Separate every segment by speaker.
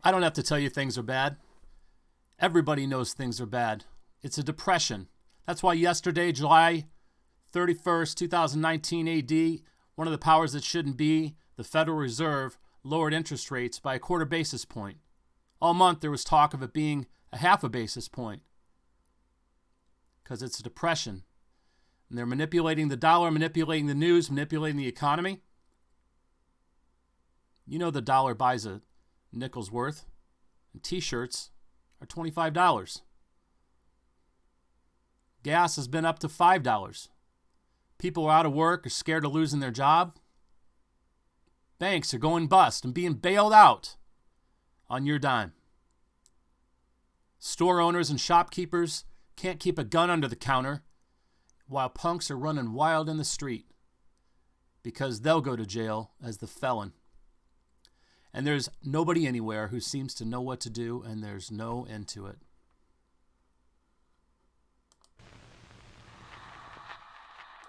Speaker 1: I don't have to tell you things are bad. Everybody knows things are bad. It's a depression. That's why yesterday, July 31st, 2019 AD, one of the powers that shouldn't be, the Federal Reserve, lowered interest rates by 1/4 basis point. All month there was talk of it being a 1/2 basis point because it's a depression. And they're manipulating the dollar, manipulating the news, manipulating the economy. You know the dollar buys a nickel's worth, and t-shirts are $25. Gas has been up to $5. People are out of work or scared of losing their job. Banks are going bust and being bailed out on your dime. Store owners and shopkeepers can't keep a gun under the counter while punks are running wild in the street because they'll go to jail as the felon. And there's nobody anywhere who seems to know what to do, and there's no end to it.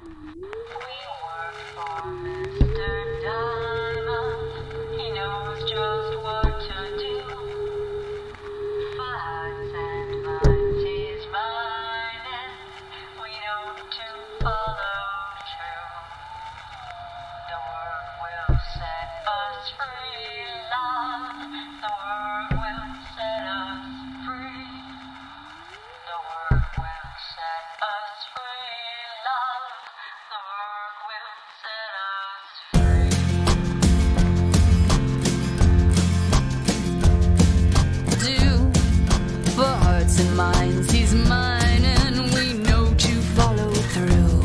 Speaker 2: We work for Mr. Diamond. He knows just what to do. Fights and minds his mind. We know to follow true. The work will set us free, love. The work will set us free. The work will set us free, love. The work will set us free.
Speaker 3: Do for hearts and minds, he's mine, and we know to follow through.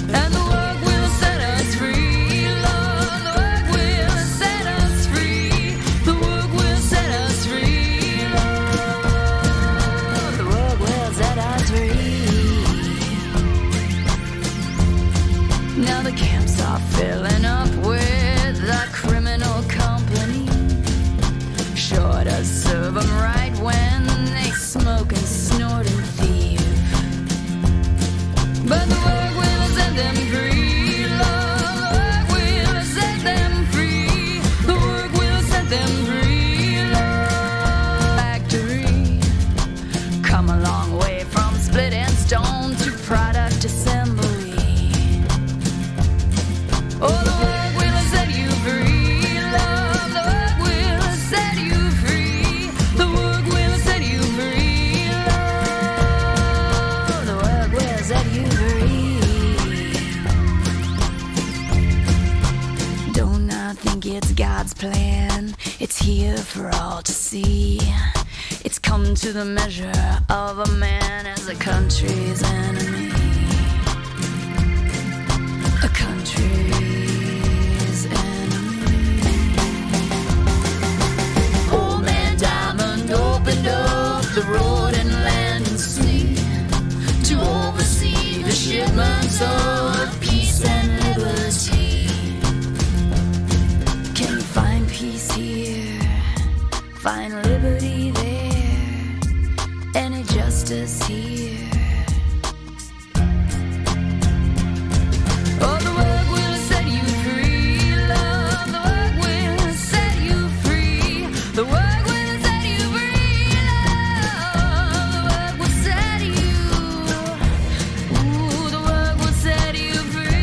Speaker 3: And the work will set us free, Lord. The work will set us free. The work will set us free, Lord. The work will set us free. Now the camps are filling up with a criminal company. Sure does serve them right when they smoke and snort and thieve. But the work will set them free, Lord. The work will set them free. The work will set them free, Lord. Factory, come a long way from splitting stone to product assembly. Oh, the work will set you free, love. The work will set you free. The work will set you free, love. The work will set you free. Don't not think it's God's plan. It's here for all to see. It's come to the measure of a man as a country's enemy. A country's enemy. Old man Diamond opened up the road and land and sea to oversee the shipments of peace and liberty. Can you find peace here? Find liberty there? Any justice here? Oh, the work will set you free, love. The work will set you free. The work will set you free, love. The work will set you. Ooh, the work will set you free.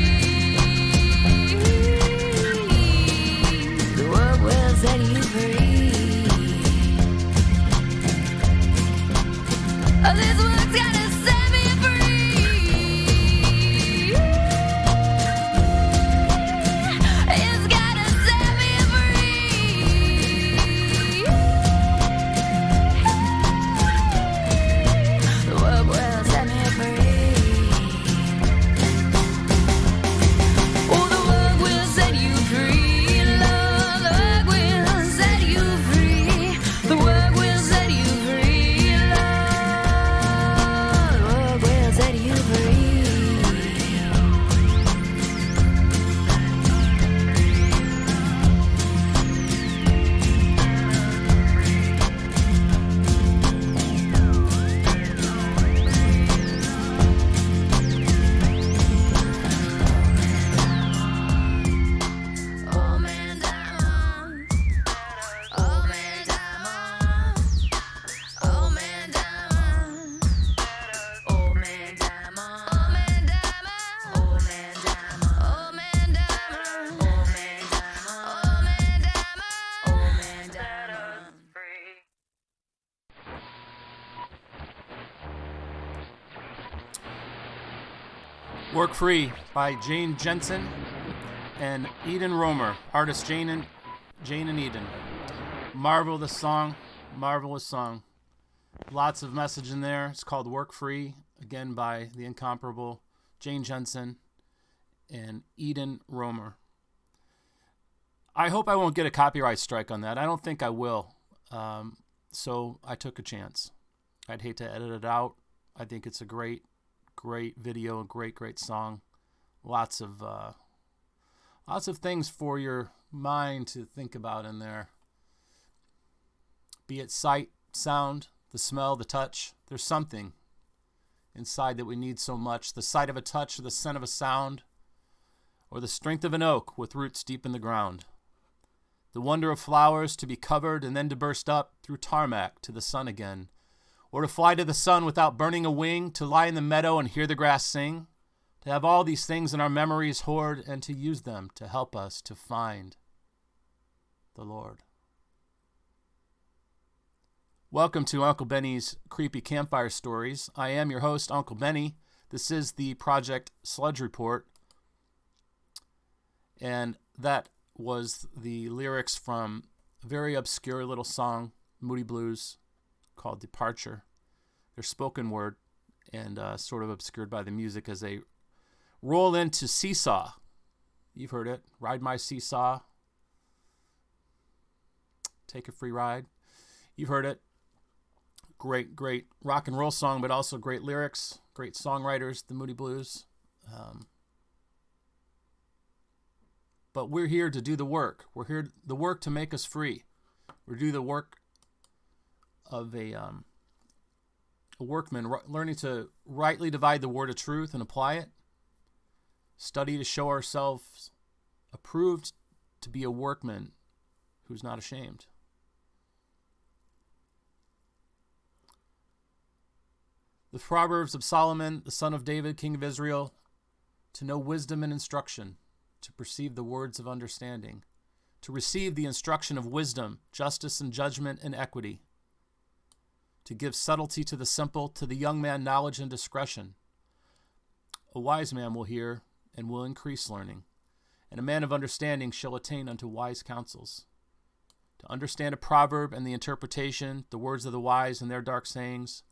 Speaker 3: The work will set you free. Oh, this work's gotta set me free. It's gotta set me free. The work will set me free. Oh, the work will set you free, love. The work will set you
Speaker 1: Work Free by Jane Jensen and Eden Romer, artist Jane and Eden. Marvelous song, marvelous song. Lots of message in there. It's called Work Free, again by the incomparable Jane Jensen and Eden Romer. I hope I won't get a copyright strike on that. I don't think I will. So I took a chance. I'd hate to edit it out. I think it's a great video, a great song. Lots of things for your mind to think about in there. Be it sight, sound, the smell, the touch. There's something inside that we need so much. The sight of a touch, or the scent of a sound, or the strength of an oak with roots deep in the ground. The wonder of flowers to be covered and then to burst up through tarmac to the sun again. Or to fly to the sun without burning a wing, to lie in the meadow and hear the grass sing, to have all these things in our memories hoard and to use them to help us to find the Lord. Welcome to Uncle Benny's Creepy Campfire Stories. I am your host, Uncle Benny. This is the Project Sludge Report. And that was the lyrics from a very obscure little song, Moody Blues, called Departure. They're spoken word and sort of obscured by the music as they roll into Seesaw. You've heard it. Ride my seesaw. Take a free ride. You've heard it. Great rock and roll song, but also great lyrics, great songwriters, the Moody Blues. But we're here to do the work. We're here the work to make us free. We do the work of a workman, learning to rightly divide the word of truth and apply it. Study to show ourselves approved to be a workman who's not ashamed. The proverbs of Solomon, the son of David, king of Israel, to know wisdom and instruction, to perceive the words of understanding, to receive the instruction of wisdom, justice and judgment and equity, to give subtlety to the simple, to the young man knowledge and discretion. A wise man will hear and will increase learning, and a man of understanding shall attain unto wise counsels. To understand a proverb and the interpretation, the words of the wise and their dark sayings,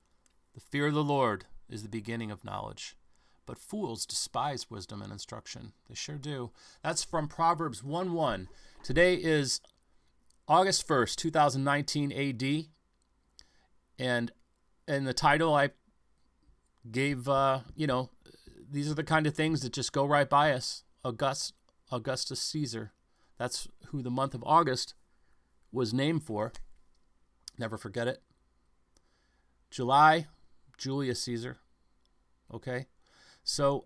Speaker 1: the fear of the Lord is the beginning of knowledge. But fools despise wisdom and instruction. They sure do. That's from Proverbs 1:1. Today is August 1st, 2019 AD. And in the title I gave, these are the kind of things that just go right by us. Augustus Caesar. That's who the month of August was named for. Never forget it. July, Julius Caesar. Okay? So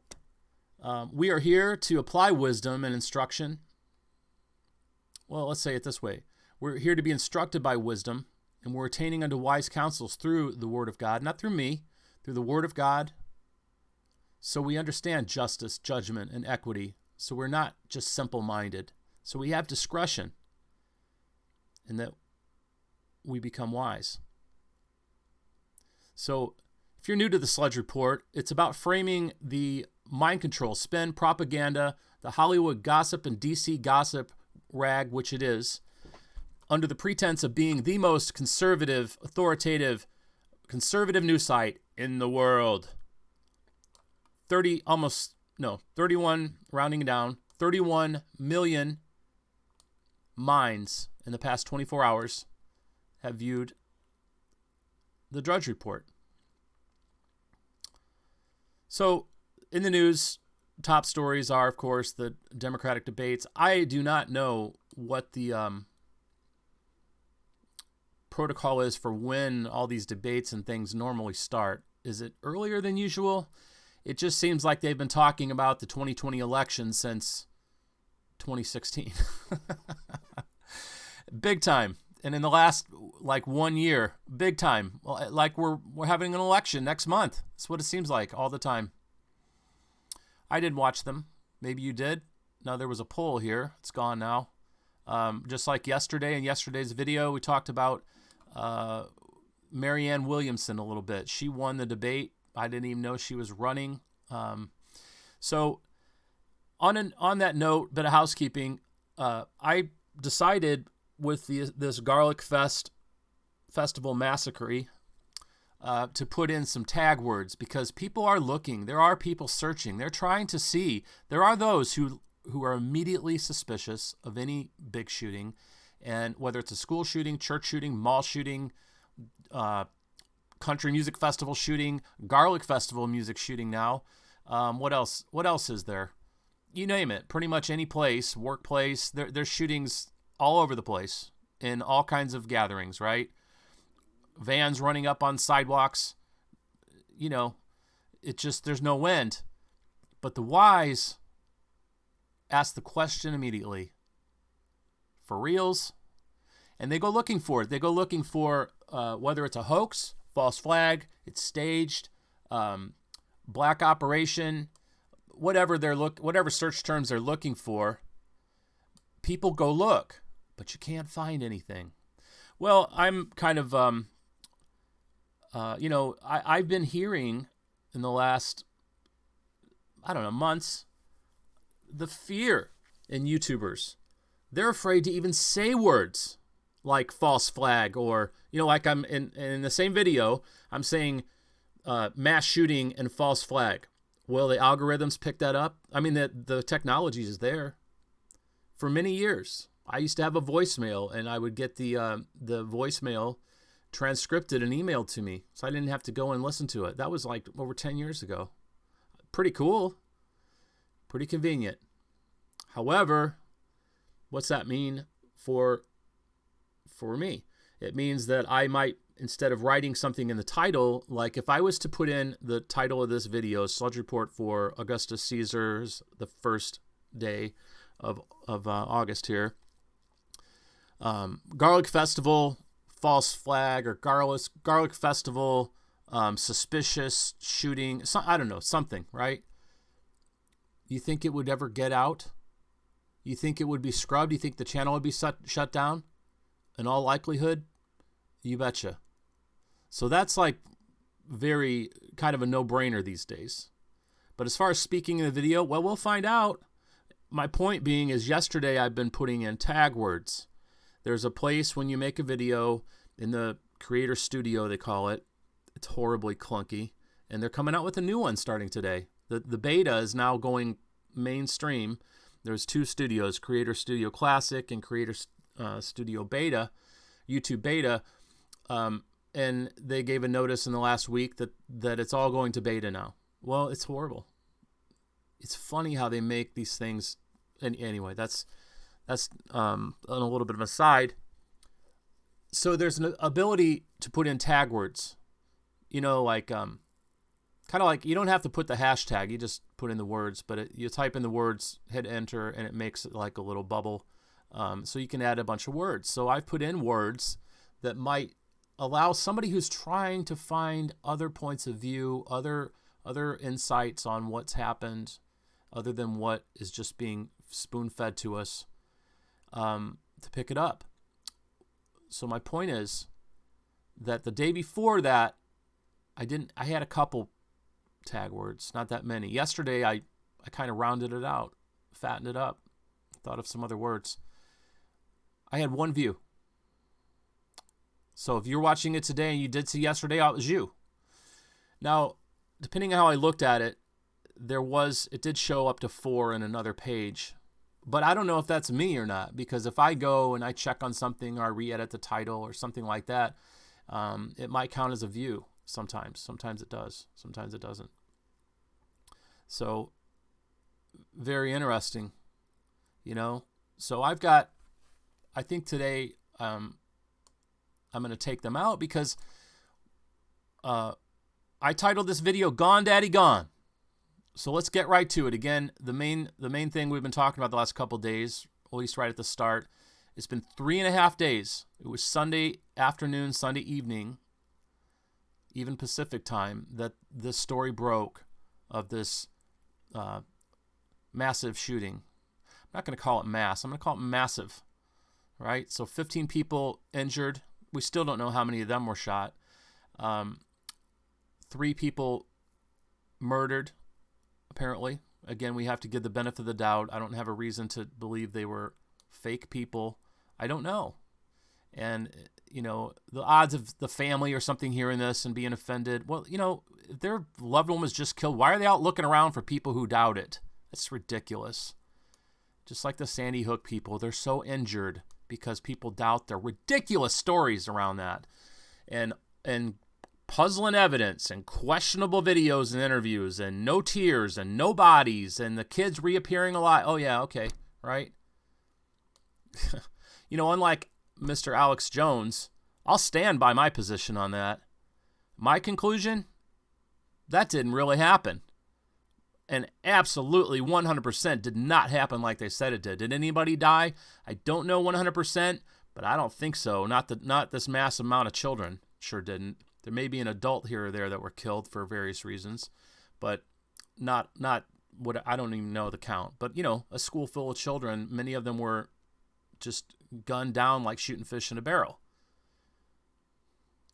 Speaker 1: we are here to apply wisdom and instruction. Well, let's say it this way. We're here to be instructed by wisdom, and we're attaining unto wise counsels through the Word of God, not through me, through the Word of God. So we understand justice, judgment, and equity. So we're not just simple-minded. So we have discretion, and that we become wise. So if you're new to the Sludge Report, it's about framing the mind control, spin, propaganda, the Hollywood gossip and DC gossip rag, which it is, under the pretense of being the most conservative, authoritative, conservative news site in the world. 31, rounding down, 31 million minds in the past 24 hours have viewed the Drudge Report. So, in the news, top stories are, of course, the Democratic debates. I do not know what the protocol is for when all these debates and things normally start. Is it earlier than usual? It just seems like they've been talking about the 2020 election since 2016. Big time. And in the last, 1 year, big time. Like we're having an election next month. That's what it seems like all the time. I didn't watch them. Maybe you did. Now, there was a poll here. It's gone now. Just like yesterday, in yesterday's video, we talked about Marianne Williamson a little bit. She won the debate. I didn't even know she was running. So on that note, bit of housekeeping, I decided with this Garlic Festival Massacre to put in some tag words, because people are looking. There are people searching. They're trying to see. There are those who are immediately suspicious of any big shooting, and whether it's a school shooting, church shooting, mall shooting, country music festival shooting, Garlic Festival music shooting now. What else? What else is there? You name it. Pretty much any place, workplace. There's shootings all over the place in all kinds of gatherings, right? Vans running up on sidewalks. You know, it just, there's no end. But the wise ask the question immediately. For reals? And they go looking for it. They go looking for whether it's a hoax, false flag, it's staged, black operation, whatever search terms they're looking for. People go look, but you can't find anything. Well, I'm kind of, I've been hearing in the last, months, the fear in YouTubers. They're afraid to even say words like false flag, or, like I'm in the same video, I'm saying mass shooting and false flag. Will the algorithms pick that up? I mean, the technology is there. For many years, I used to have a voicemail, and I would get the voicemail transcripted and emailed to me, so I didn't have to go and listen to it. That was like over 10 years ago. Pretty cool. Pretty convenient. However, what's that mean for me? It means that I might, instead of writing something in the title, like if I was to put in the title of this video, Sludge Report for Augustus Caesar's, the first day of August here, Garlic Festival, false flag, or Garlic Festival, suspicious shooting, something, right? You think it would ever get out? You think it would be scrubbed? You think the channel would be shut down? In all likelihood, you betcha. So that's like very kind of a no-brainer these days. But as far as speaking in the video, well, we'll find out. My point being is, yesterday I've been putting in tag words. There's a place when you make a video in the Creator Studio, they call it. It's horribly clunky. And they're coming out with a new one starting today. The beta is now going mainstream. There's two studios, Creator Studio Classic and Creator Studio Beta, YouTube Beta. And they gave a notice in the last week that it's all going to beta now. Well, it's horrible. It's funny how they make these things. And anyway, that's on a little bit of a side. So there's an ability to put in tag words, like kind of like you don't have to put the hashtag. You just put in the words, but you type in the words, hit enter, and it makes it like a little bubble. So you can add a bunch of words. So I've put in words that might allow somebody who's trying to find other points of view, other insights on what's happened, other than what is just being spoon-fed to us, to pick it up. So my point is that the day before that, I had a couple tag words, not that many. Yesterday, I kind of rounded it out, fattened it up, thought of some other words. I had one view. So if you're watching it today and you did see yesterday, it was you. Now, depending on how I looked at it, it did show up to 4 in another page. But I don't know if that's me or not, because if I go and I check on something, or I re-edit the title or something like that, it might count as a view sometimes. Sometimes it does. Sometimes it doesn't. So, very interesting, So I think today I'm going to take them out because I titled this video "Gone Daddy Gone." So let's get right to it. Again, the main thing we've been talking about the last couple days, at least right at the start, it's been 3.5 days. It was Sunday afternoon, Sunday evening, even Pacific time, that this story broke of this massive shooting. I'm not going to call it mass. I'm going to call it massive, right? So 15 people injured. We still don't know how many of them were shot. 3 people murdered, apparently, Again, we have to give the benefit of the doubt. I don't have a reason to believe they were fake people. I don't know. And, the odds of the family or something hearing this and being offended, well, if their loved one was just killed, why are they out looking around for people who doubt it? That's ridiculous. Just like the Sandy Hook people, they're so injured because people doubt their ridiculous stories around that. And puzzling evidence and questionable videos and interviews and no tears and no bodies and the kids reappearing alive. Oh, yeah, okay, right? Unlike Mr. Alex Jones, I'll stand by my position on that. My conclusion, that didn't really happen. And absolutely 100% did not happen like they said it did. Did anybody die? I don't know 100%, but I don't think so. Not this mass amount of children. Sure didn't. There may be an adult here or there that were killed for various reasons, but not what I don't even know the count. But a school full of children, many of them were just gunned down like shooting fish in a barrel,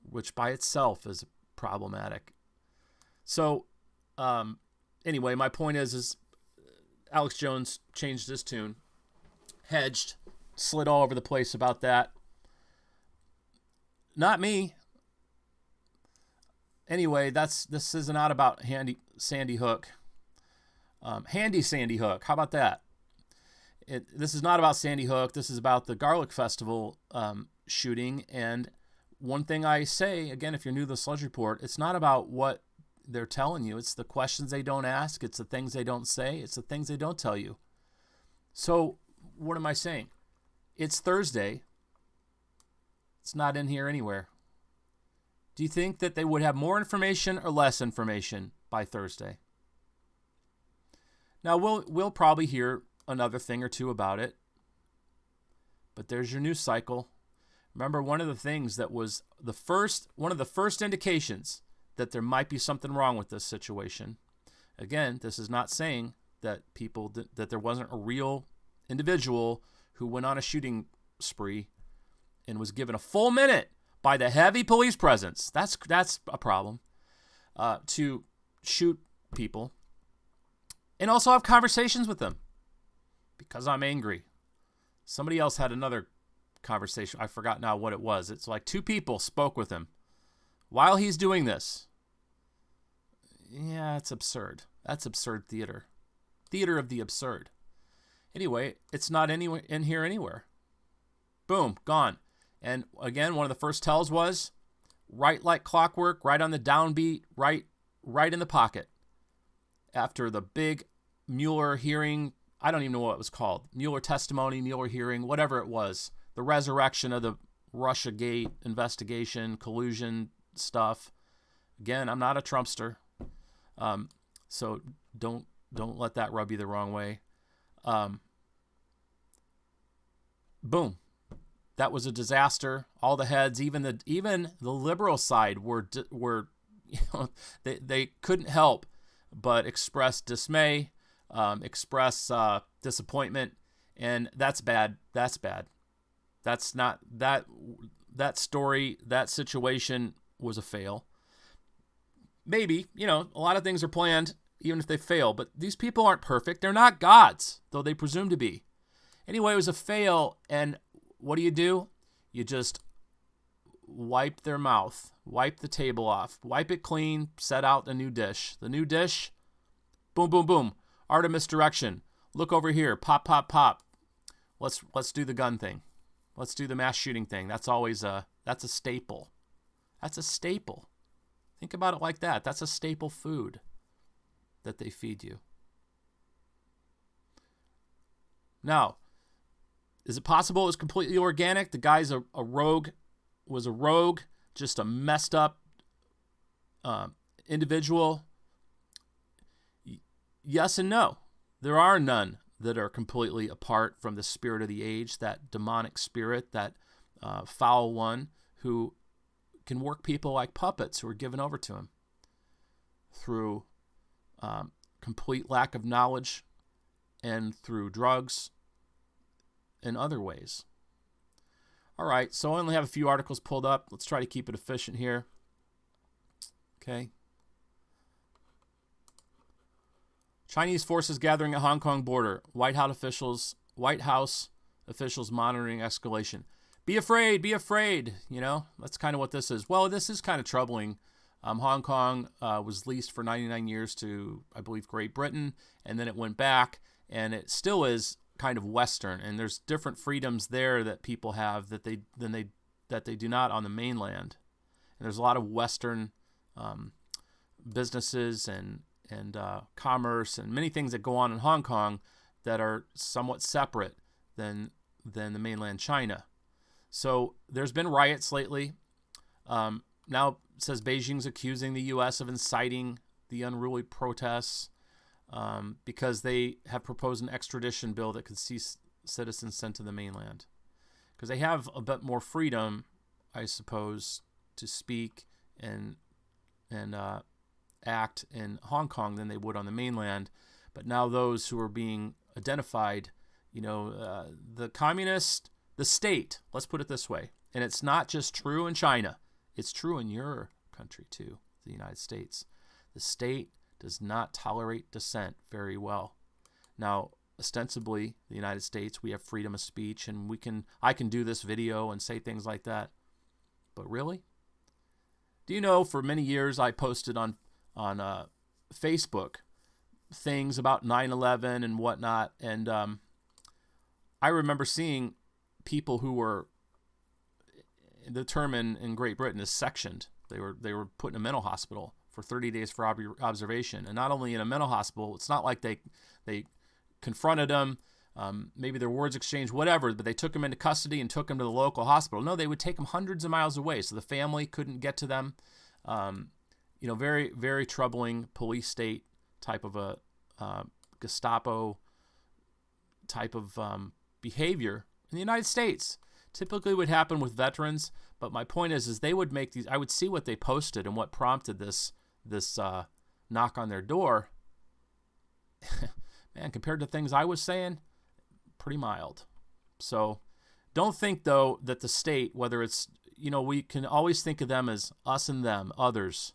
Speaker 1: which by itself is problematic. So, anyway, my point is Alex Jones changed his tune, hedged, slid all over the place about that. Not me. Anyway, this is not about Sandy Hook. Handy Sandy Hook. How about that? This is not about Sandy Hook. This is about the Garlic Festival shooting. And one thing I say, again, if you're new to the Sludge Report, it's not about what they're telling you. It's the questions they don't ask. It's the things they don't say. It's the things they don't tell you. So what am I saying? It's Thursday. It's not in here anywhere. Do you think that they would have more information or less information by Thursday? Now, we'll probably hear another thing or two about it. But there's your news cycle. Remember, one of the things that was one of the first indications that there might be something wrong with this situation. Again, this is not saying that that there wasn't a real individual who went on a shooting spree and was given a full minute by the heavy police presence. That's a problem. To shoot people and also have conversations with them because I'm angry. Somebody else had another conversation. I forgot now what it was. It's like 2 people spoke with him while he's doing this. Yeah, it's absurd. That's absurd theater. Theater of the absurd. Anyway, it's not anywhere in here anywhere. Boom, gone. And again, one of the first tells was right like clockwork, right on the downbeat, right in the pocket. After the big Mueller hearing, I don't even know what it was called. Mueller testimony, Mueller hearing, whatever it was. The resurrection of the Russiagate investigation, collusion stuff. Again, I'm not a Trumpster. So don't let that rub you the wrong way. Boom. That was a disaster. All the heads, even the liberal side were they couldn't help but express dismay, express disappointment, and that's bad. That's bad. That's not that story, that situation was a fail. Maybe, a lot of things are planned, even if they fail, but these people aren't perfect. They're not gods, though they presume to be. Anyway, it was a fail, and what do? You just wipe their mouth, wipe the table off, wipe it clean, set out a new dish. The new dish, boom, boom, boom, art of misdirection. Look over here, pop, pop, pop. Let's do the gun thing. Let's do the mass shooting thing. That's always that's a staple. That's a staple. Think about it like that. That's a staple food that they feed you. Now, is it possible it was completely organic? The guy's a rogue, just a messed up individual? Yes and no. There are none that are completely apart from the spirit of the age, that demonic spirit, that foul one who can work people like puppets who are given over to him through complete lack of knowledge and through drugs and other ways. All right, so I only have a few articles pulled up. Let's try to keep it efficient here. Okay. Chinese forces gathering at Hong Kong border. White House officials monitoring escalation. Be afraid, be afraid. You know, that's kind of what this is. Well, this is kind of troubling. Hong Kong was leased for 99 years to, I believe, Great Britain, and then it went back, and it still is kind of Western. And there's different freedoms there that people have that they do not on the mainland. And there's a lot of Western businesses and commerce and many things that go on in Hong Kong that are somewhat separate than the mainland China. So there's been riots lately. Now it says Beijing's accusing the U.S. of inciting the unruly protests because they have proposed an extradition bill that could see citizens sent to the mainland. Because they have a bit more freedom, I suppose, to speak and act in Hong Kong than they would on the mainland. But now those who are being identified, the state, let's put it this way, and it's not just true in China, it's true in your country too, the United States. The state does not tolerate dissent very well. Now, ostensibly, the United States, we have freedom of speech, and I can do this video and say things like that. But really? Do you know, for many years I posted on Facebook things about 9/11 and whatnot, and I remember seeing people who were, the term in Great Britain is sectioned. They were put in a mental hospital for 30 days for observation, and not only in a mental hospital, it's not like they confronted them, maybe their words exchanged, whatever, but they took them into custody and took them to the local hospital. No, they would take them hundreds of miles away, so the family couldn't get to them. Very, very troubling police state type of a Gestapo type of behavior in the United States. Typically would happen with veterans, but my point is they would make these, I would see what they posted and what prompted this knock on their door. Man, compared to things I was saying, pretty mild. So don't think, though, that the state, whether it's, we can always think of them as us and them, others.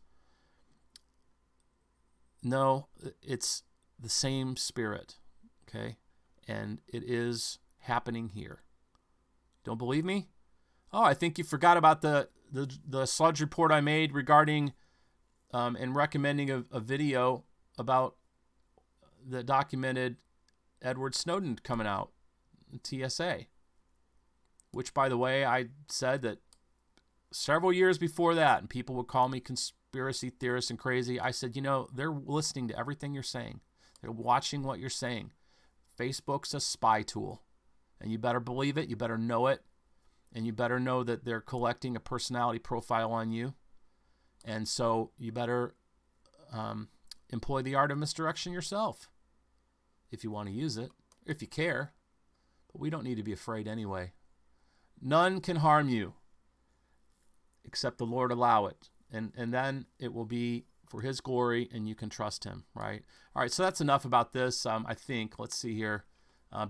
Speaker 1: No, it's the same spirit, okay? And it is happening here. Don't believe me? Oh, I think you forgot about the Sludge report I made regarding and recommending a video about the documented Edward Snowden coming out, TSA, which, by the way, I said that several years before that, and people would call me conspiracy theorist and crazy. I said, they're listening to everything you're saying. They're watching what you're saying. Facebook's a spy tool, and you better believe it. You better know it, and you better know that they're collecting a personality profile on you. And so you better employ the art of misdirection yourself if you want to use it, if you care. But we don't need to be afraid anyway. None can harm you except the Lord allow it. And then it will be for his glory, and you can trust him, right? All right, so that's enough about this, I think. Let's see here.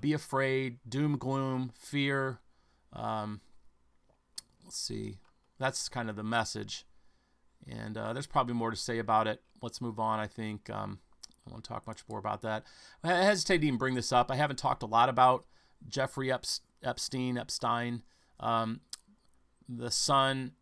Speaker 1: Be afraid, doom, gloom, fear. Let's see. That's kind of the message. And there's probably more to say about it. Let's move on, I think. I won't talk much more about that. I hesitate to even bring this up. I haven't talked a lot about Jeffrey Epstein, the son,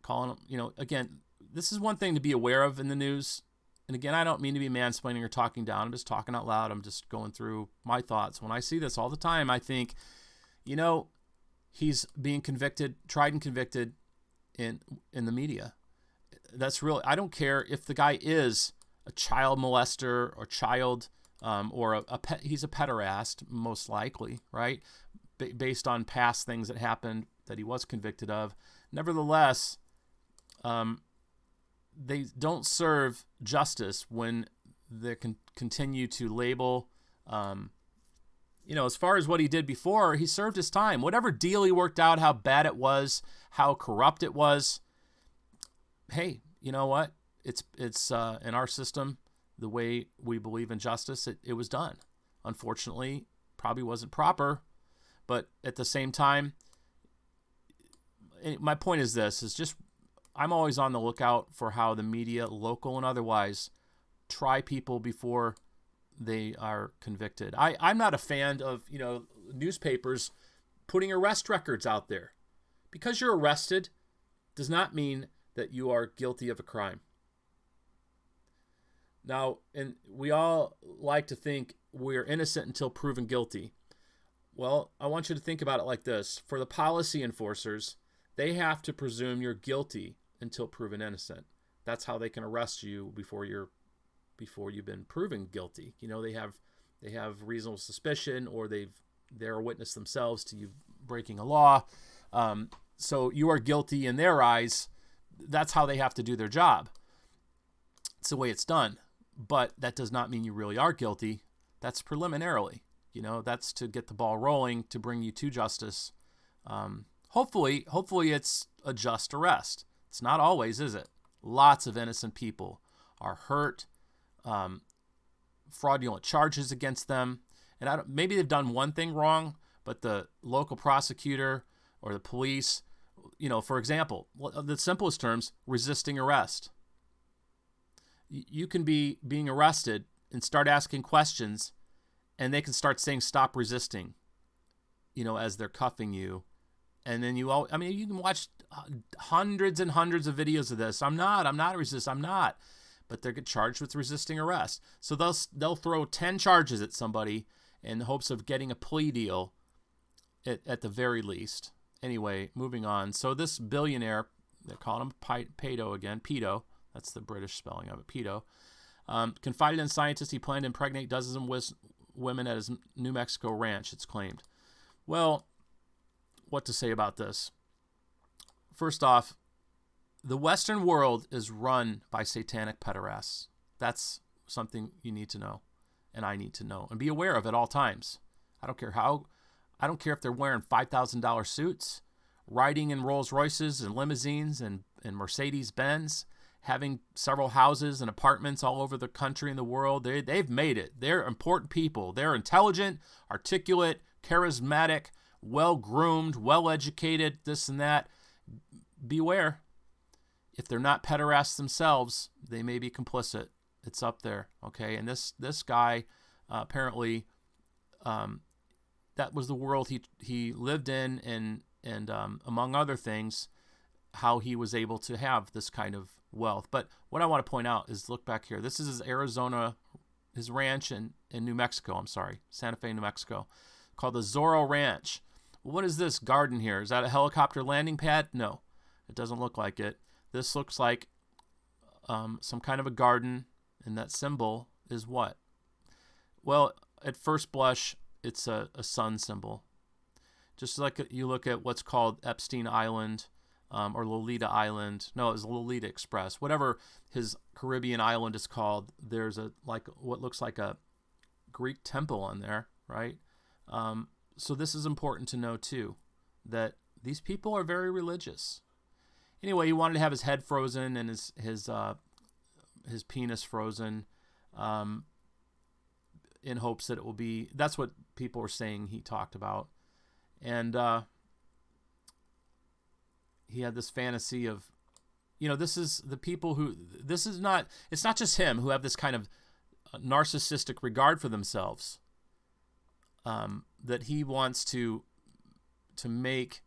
Speaker 1: calling him, again, this is one thing to be aware of in the news. And again, I don't mean to be mansplaining or talking down. I'm just talking out loud. I'm just going through my thoughts. When I see this all the time, I think, he's being convicted, tried and convicted in the media. That's really, I don't care if the guy is a child molester or child or he's a pederast, most likely, right? Based on past things that happened that he was convicted of. Nevertheless, they don't serve justice when they continue to label, as far as what he did before, he served his time. Whatever deal he worked out, how bad it was, how corrupt it was, hey, you know what? It's in our system, the way we believe in justice, it was done. Unfortunately, probably wasn't proper, but at the same time, my point is this, is just I'm always on the lookout for how the media, local and otherwise, try people before they are convicted. I'm not a fan of, newspapers putting arrest records out there. Because you're arrested does not mean that you are guilty of a crime. Now, and we all like to think we're innocent until proven guilty. Well, I want you to think about it like this. For the policy enforcers, they have to presume you're guilty until proven innocent. That's how they can arrest you before you've been proven guilty. They have reasonable suspicion, or they're a witness themselves to you breaking a law. So you are guilty in their eyes. That's how they have to do their job. It's the way it's done. But that does not mean you really are guilty. That's preliminarily. That's to get the ball rolling, to bring you to justice. Hopefully it's a just arrest. It's not always, is it? Lots of innocent people are hurt, fraudulent charges against them. And maybe they've done one thing wrong, but the local prosecutor or the police, for example, the simplest terms, resisting arrest. You can be being arrested and start asking questions, and they can start saying, stop resisting, as they're cuffing you. And then you can watch hundreds and hundreds of videos of this. I'm not resisting. I'm not. But they get charged with resisting arrest. So they'll throw 10 charges at somebody in hopes of getting a plea deal at the very least. Anyway, moving on. So this billionaire, they're calling him pedo again, pedo. That's the British spelling of it, pedo. Confided in scientists he planned to impregnate dozens of women at his New Mexico ranch, it's claimed. Well, what to say about this? First off, the Western world is run by satanic pederasts. That's something you need to know, and I need to know, and be aware of at all times. I don't care if they're wearing $5,000 suits, riding in Rolls Royces and limousines and Mercedes Benz, having several houses and apartments all over the country and the world. They've made it. They're important people. They're intelligent, articulate, charismatic, well-groomed, well-educated, this and that. Beware. If they're not pederasts themselves, they may be complicit. It's up there, okay? And this guy, apparently, that was the world he lived in, and among other things, how he was able to have this kind of wealth. But what I want to point out is, look back here. This is his ranch in New Mexico. Santa Fe, New Mexico, called the Zorro Ranch. What is this garden here? Is that a helicopter landing pad? No, it doesn't look like it. This looks like some kind of a garden, and that symbol is what? Well, at first blush, it's a sun symbol. Just like you look at what's called Epstein Island or Lolita Island. No, it was Lolita Express. Whatever his Caribbean island is called, there's what looks like a Greek temple on there, right? So this is important to know too, that these people are very religious. Anyway, he wanted to have his head frozen and his penis frozen, in hopes that it will be. That's what people are saying he talked about, and he had this fantasy of, this is the people who. This is not. It's not just him who have this kind of narcissistic regard for themselves. That he wants to make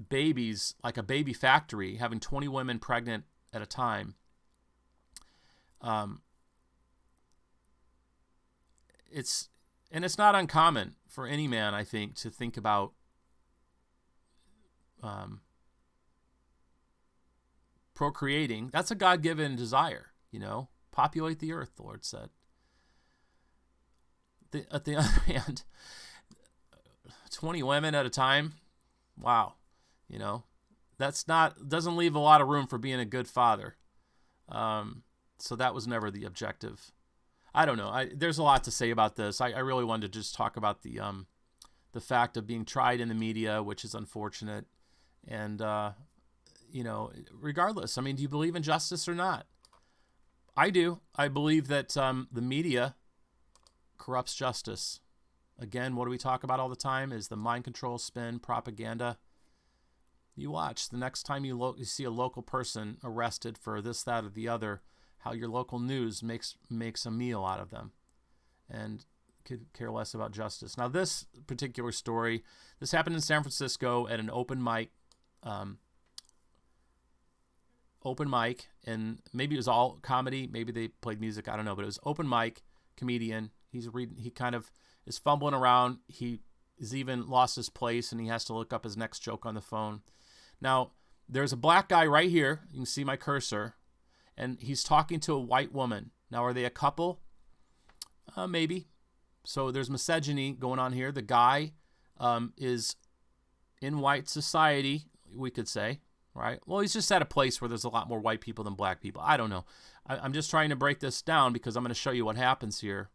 Speaker 1: babies, like a baby factory, having 20 women pregnant at a time. It's not uncommon for any man, I think, to think about procreating. That's a God-given desire, populate the earth, the Lord said. At the other hand, 20 women at a time, wow, doesn't leave a lot of room for being a good father. So that was never the objective. I don't know. There's a lot to say about this. I really wanted to just talk about the fact of being tried in the media, which is unfortunate. And, regardless, do you believe in justice or not? I do. I believe that the media corrupts justice. Again, what do we talk about all the time is the mind control, spin, propaganda. You watch. The next time you see a local person arrested for this, that, or the other, how your local news makes a meal out of them. and could care less about justice. Now, this particular story, this happened in San Francisco at an open mic, and maybe it was all comedy, maybe they played music, I don't know, but it was open mic, comedian. He kind of is fumbling around. He has even lost his place, and he has to look up his next joke on the phone. Now, there's a black guy right here. You can see my cursor, and he's talking to a white woman. Now, are they a couple? Maybe. So there's misogyny going on here. The guy is in white society, we could say, right? Well, he's just at a place where there's a lot more white people than black people. I don't know. I'm just trying to break this down because I'm going to show you what happens here,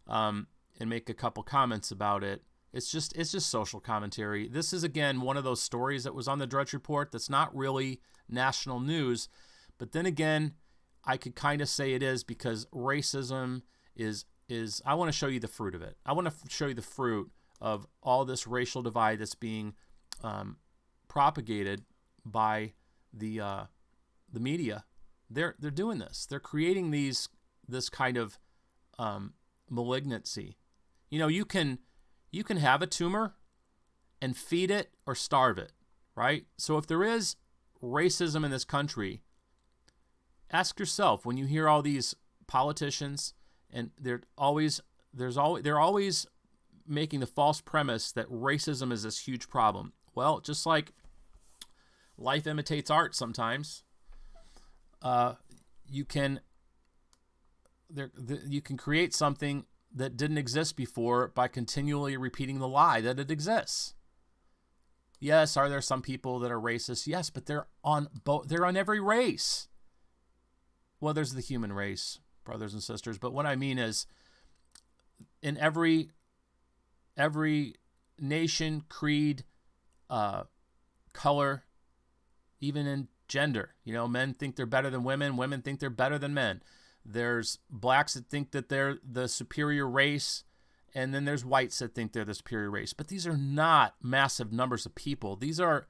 Speaker 1: and make a couple comments about it. It's just social commentary. This is, again, one of those stories that was on the Drudge Report that's not really national news. But then again, I could kind of say it is, because racism is I want to show you the fruit of it. I want to show you the fruit of all this racial divide that's being propagated by the media. They're doing this. They're creating this kind of malignancy. You know, you can have a tumor and feed it or starve it, right? So if there is racism in this country, ask yourself, when you hear all these politicians, and they're always making the false premise that racism is this huge problem. Well, just like life imitates art sometimes, you can create something that didn't exist before by continually repeating the lie that it exists. Yes, are there some people that are racist? Yes, but they're on every race. Well, there's the human race, brothers and sisters. But what I mean is, in every nation, creed, color, even in gender, you know, men think they're better than women. Women think they're better than men. There's blacks that think that they're the superior race, and then there's whites that think they're the superior race. But these are not massive numbers of people. These are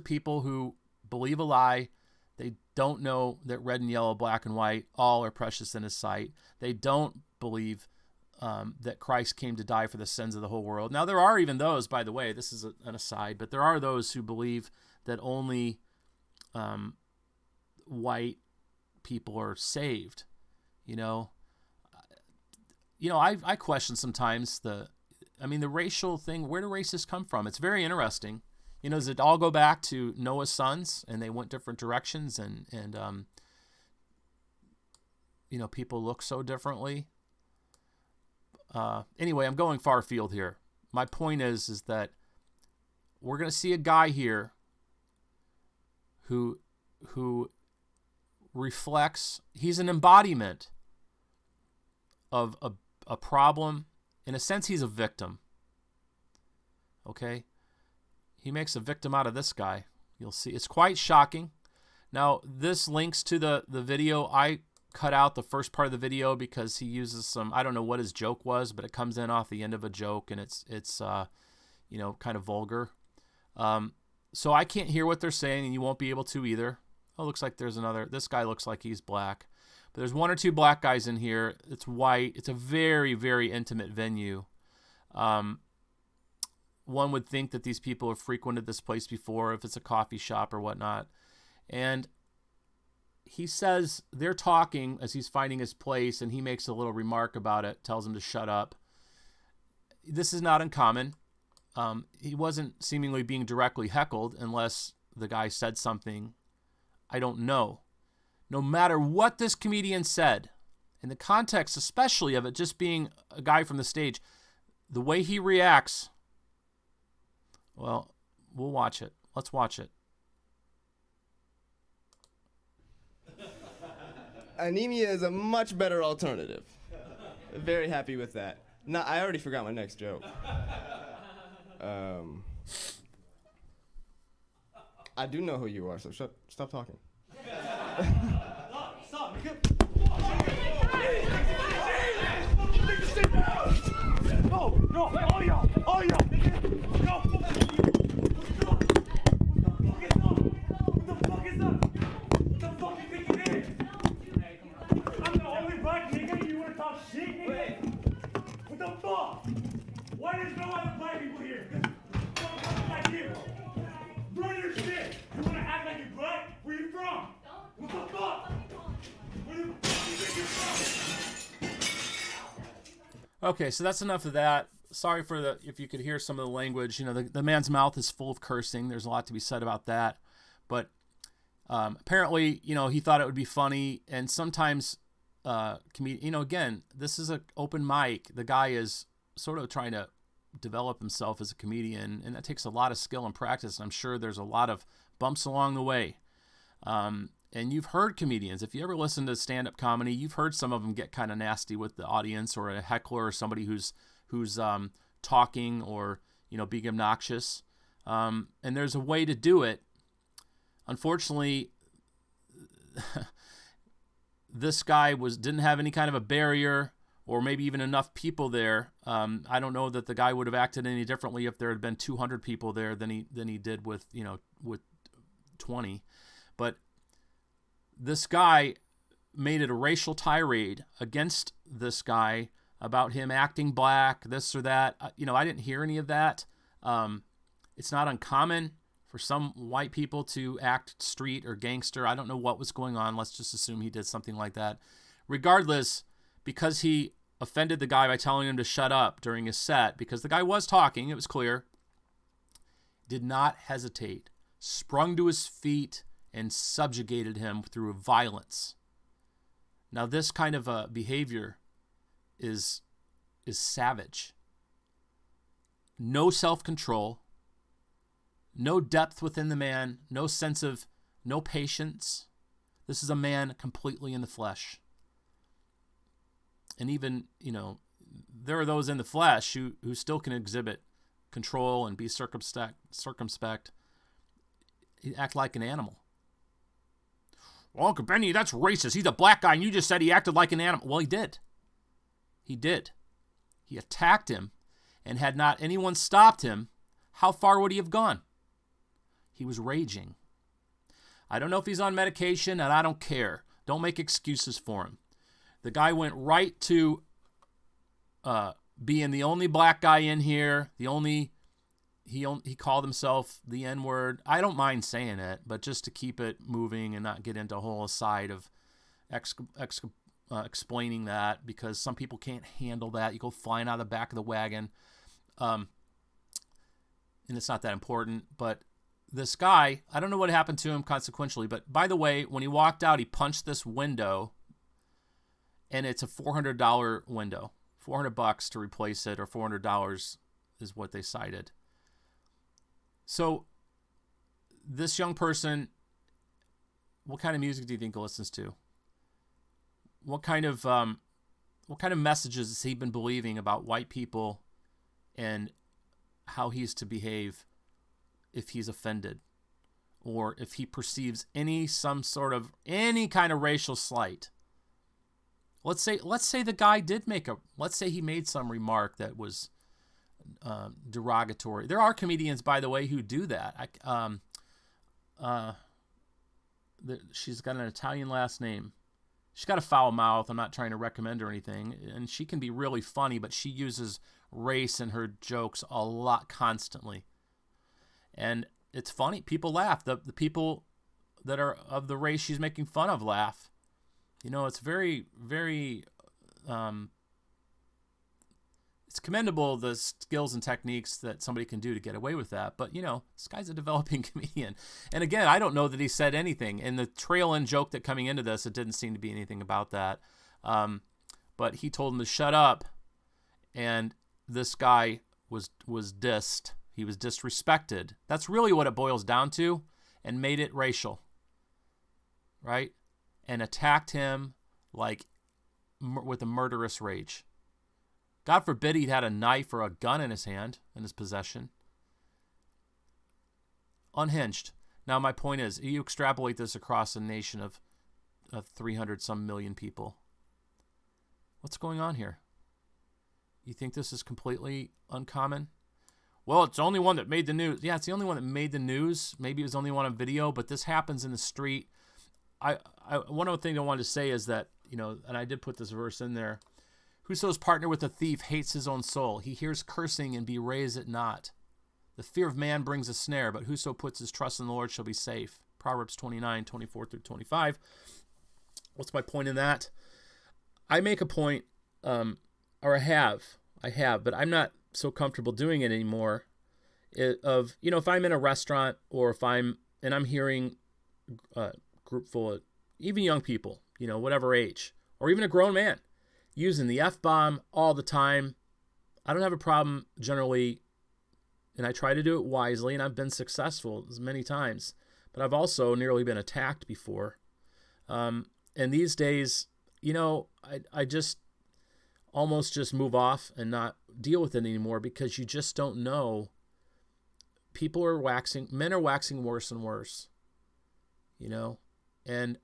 Speaker 1: people who believe a lie. They don't know that red and yellow, black and white, all are precious in His sight. They don't believe that Christ came to die for the sins of the whole world. Now, there are even those, by the way, this is an aside, but there are those who believe that only white people are saved. You know, I question sometimes the racial thing. Where do races come from? It's very interesting. You know, does it all go back to Noah's sons and they went different directions and people look so differently? Anyway, I'm going far afield here. My point is that we're going to see a guy here who reflects, he's an embodiment of a problem. In a sense, he's a victim. Okay? He makes a victim out of this guy. You'll see. It's quite shocking. Now, this links to the video. I cut out the first part of the video because he uses some, I don't know what his joke was, but it comes in off the end of a joke, and it's kind of vulgar. So I can't hear what they're saying, and you won't be able to either. Oh, looks like there's another. This guy looks like he's black. But there's one or two black guys in here. It's white. It's a very, very intimate venue. One would think that these people have frequented this place before, if it's a coffee shop or whatnot. And he says they're talking as he's finding his place, and he makes a little remark about it, tells him to shut up. This is not uncommon. He wasn't seemingly being directly heckled unless the guy said something. I don't know. No matter what this comedian said, in the context especially of it just being a guy from the stage, the way he reacts, well, we'll watch it. Let's watch it.
Speaker 4: Anemia is a much better alternative. Very happy with that. No, I already forgot my next joke. I do know who you are, so stop talking. Stop. No, all y'all. What the fuck is up? What the fuck you think it is? I'm the only black nigga. You wanna talk shit, nigga?
Speaker 1: Okay, so that's enough of that. Sorry for if you could hear some of the language. The man's mouth is full of cursing. There's a lot to be said about that. But apparently, he thought it would be funny. And sometimes, again, this is an open mic. The guy is sort of trying to develop himself as a comedian, and that takes a lot of skill and practice. And I'm sure there's a lot of bumps along the way. And you've heard comedians. If you ever listen to stand-up comedy, you've heard some of them get kind of nasty with the audience, or a heckler, or somebody who's talking, or being obnoxious. And there's a way to do it. Unfortunately, this guy didn't have any kind of a barrier, or maybe even enough people there. I don't know that the guy would have acted any differently if there had been 200 people there than he did with 20. But this guy made it a racial tirade against this guy about him acting black, this or that. I didn't hear any of that. It's not uncommon for some white people to act street or gangster. I don't know what was going on. Let's just assume he did something like that. Regardless, because he offended the guy by telling him to shut up during his set, because the guy was talking, it was clear, did not hesitate, sprung to his feet, and subjugated him through violence. Now, this kind of behavior is savage. No self-control, no depth within the man, no patience. This is a man completely in the flesh. And even, there are those in the flesh who still can exhibit control and be circumspect. He act like an animal. Well, Uncle Benny, that's racist. He's a black guy, and you just said he acted like an animal. Well, he did. He did. He attacked him, and had not anyone stopped him, how far would he have gone? He was raging. I don't know if he's on medication, and I don't care. Don't make excuses for him. The guy went right to being the only black guy in here, he called himself the N-word. I don't mind saying it, but just to keep it moving and not get into a whole aside of explaining that, because some people can't handle that. You go flying out of the back of the wagon. And it's not that important. But this guy, I don't know what happened to him consequentially, but by the way, when he walked out, he punched this window, and it's a $400 window. $400 to replace it, or $400 is what they cited. So this young person, what kind of music do you think he listens to? What kind of messages has he been believing about white people and how he's to behave if he's offended, or if he perceives any kind of racial slight? Let's say the guy did let's say he made some remark that was derogatory. There are comedians, by the way, who do that. She's got an Italian last name. She's got a foul mouth. I'm not trying to recommend her anything. And she can be really funny, but she uses race in her jokes a lot constantly. And it's funny. People laugh. The people that are of the race she's making fun of laugh. It's very, very... it's commendable, the skills and techniques that somebody can do to get away with that. But, this guy's a developing comedian. And again, I don't know that he said anything. In the trail-in joke that coming into this, it didn't seem to be anything about that. But he told him to shut up. And this guy was dissed. He was disrespected. That's really what it boils down to, and made it racial. Right? And attacked him with a murderous rage. God forbid he'd had a knife or a gun in his hand, in his possession. Unhinged. Now, my point is, you extrapolate this across a nation of 300-some million people. What's going on here? You think this is completely uncommon? Well, it's the only one that made the news. Yeah, it's the only one that made the news. Maybe it was the only one on video, but this happens in the street. One other thing I wanted to say is that, and I did put this verse in there, whoso's partner with a thief hates his own soul. He hears cursing and bewrays it not. The fear of man brings a snare, but whoso puts his trust in the Lord shall be safe. Proverbs 29, 24 through 25. What's my point in that? I make a point, or I have, but I'm not so comfortable doing it anymore. If I'm in a restaurant or if I'm hearing a group full of even young people, whatever age, or even a grown man using the F-bomb all the time, I don't have a problem generally, and I try to do it wisely, and I've been successful many times, but I've also nearly been attacked before. And these days, I just almost just move off and not deal with it anymore, because you just don't know. Men are waxing worse and worse, and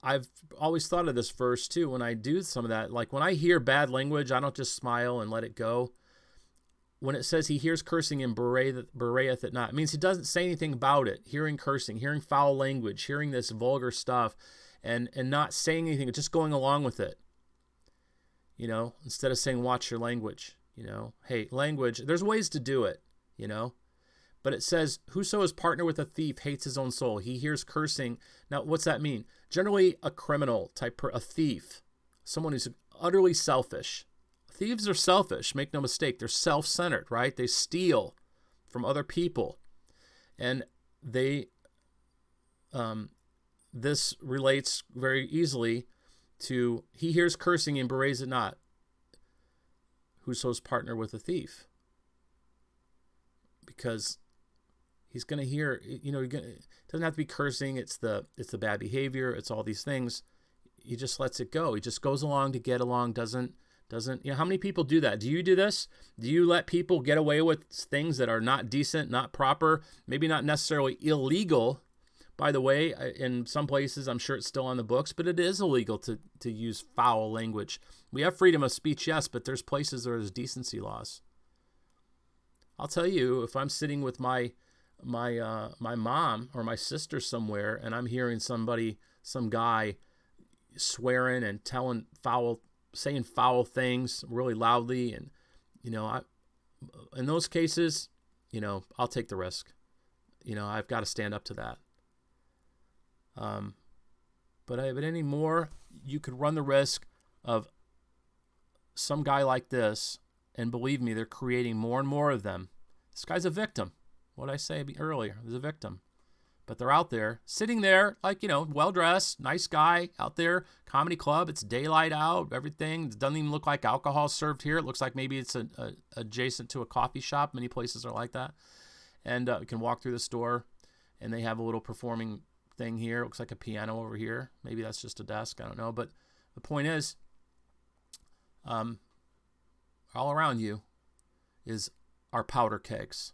Speaker 1: I've always thought of this verse too when I do some of that. Like when I hear bad language, I don't just smile and let it go. When it says he hears cursing and bewrayeth it not, it means he doesn't say anything about it. Hearing cursing, hearing foul language, hearing this vulgar stuff, and not saying anything, just going along with it. Instead of saying, watch your language, hey, language, there's ways to do it, but it says, whoso is partner with a thief hates his own soul. He hears cursing. Now, what's that mean? Generally a criminal type, a thief, someone who's utterly selfish. Thieves are selfish, make no mistake. They're self-centered, right? They steal from other people. And this relates very easily to, he hears cursing and bewrays it not. Whoso's partner with a thief. Because he's going to hear, it doesn't have to be cursing. It's the bad behavior. It's all these things. He just lets it go. He just goes along to get along. Doesn't, how many people do that? Do you do this? Do you let people get away with things that are not decent, not proper, maybe not necessarily illegal? By the way, in some places, I'm sure it's still on the books, but it is illegal to use foul language. We have freedom of speech, yes, but there's places where there's decency laws. I'll tell you, if I'm sitting with my mom or my sister somewhere, and I'm hearing some guy swearing and saying foul things really loudly, and in those cases, I'll take the risk. I've got to stand up to that. But anymore, you could run the risk of some guy like this, and believe me, they're creating more and more of them. This guy's a victim. What did I say earlier? He's a victim. But they're out there, sitting there, like, well-dressed, nice guy out there, comedy club, it's daylight out, everything. It doesn't even look like alcohol served here. It looks like maybe it's adjacent to a coffee shop. Many places are like that. And you can walk through the store, and they have a little performing thing here. It looks like a piano over here. Maybe that's just a desk. I don't know. But the point is, all around you is our powder kegs.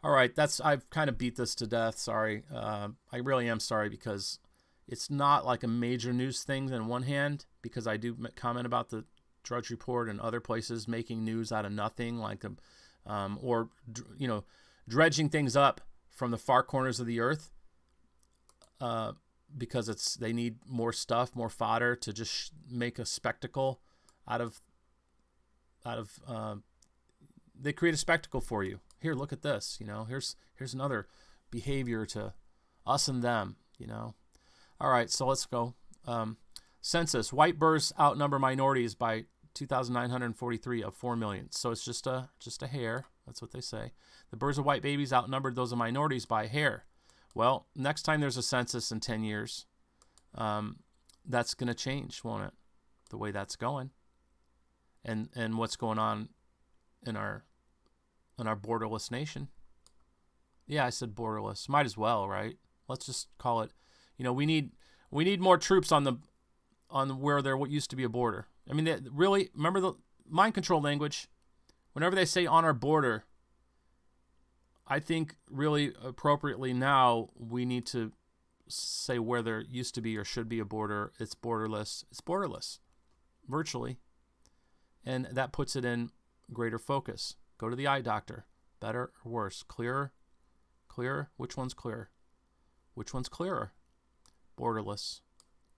Speaker 1: All right, I've kind of beat this to death. Sorry. I really am sorry, because it's not like a major news thing on one hand, because I do comment about the Drudge Report and other places making news out of nothing, like or dredging things up from the far corners of the earth, because they need more stuff, more fodder to just make a spectacle out of. They create a spectacle for you. Here, look at this. Here's another behavior to us and them. All right, so let's go. Census: white births outnumber minorities by 2,943 of 4 million. So it's just a hair. That's what they say. The births of white babies outnumbered those of minorities by a hair. Well, next time there's a census in 10 years, that's going to change, won't it? The way that's going, and what's going on in our borderless nation. Yeah, I said borderless. Might as well, right? Let's just call it. We need more troops on where there used to be a border. I mean, really, remember the mind control language? Whenever they say on our border, I think really appropriately now we need to say where there used to be or should be a border. It's borderless. It's borderless, virtually. And that puts it in greater focus. Go to the eye doctor. Better or worse? Clearer? Clearer? Which one's clearer? Which one's clearer? Borderless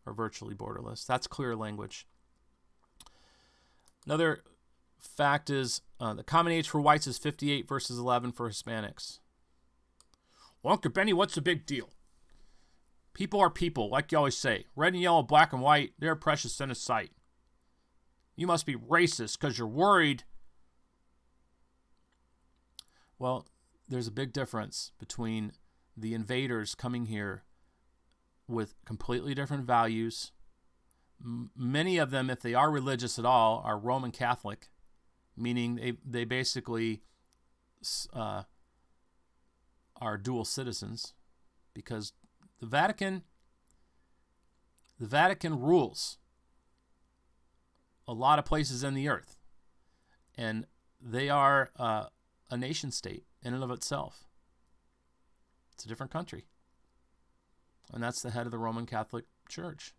Speaker 1: or virtually borderless. That's clear language. Another fact is the common age for whites is 58 versus 11 for Hispanics. Well, Uncle Benny, what's the big deal? People are people, like you always say. Red and yellow, black and white, they're precious in His sight. You must be racist because you're worried. Well, there's a big difference between the invaders coming here with completely different values. Many of them, if they are religious at all, are Roman Catholic, meaning they basically are dual citizens, because the Vatican rules a lot of places in the earth, and they are a nation state in and of itself. It's a different country, and that's the head of the Roman Catholic Church.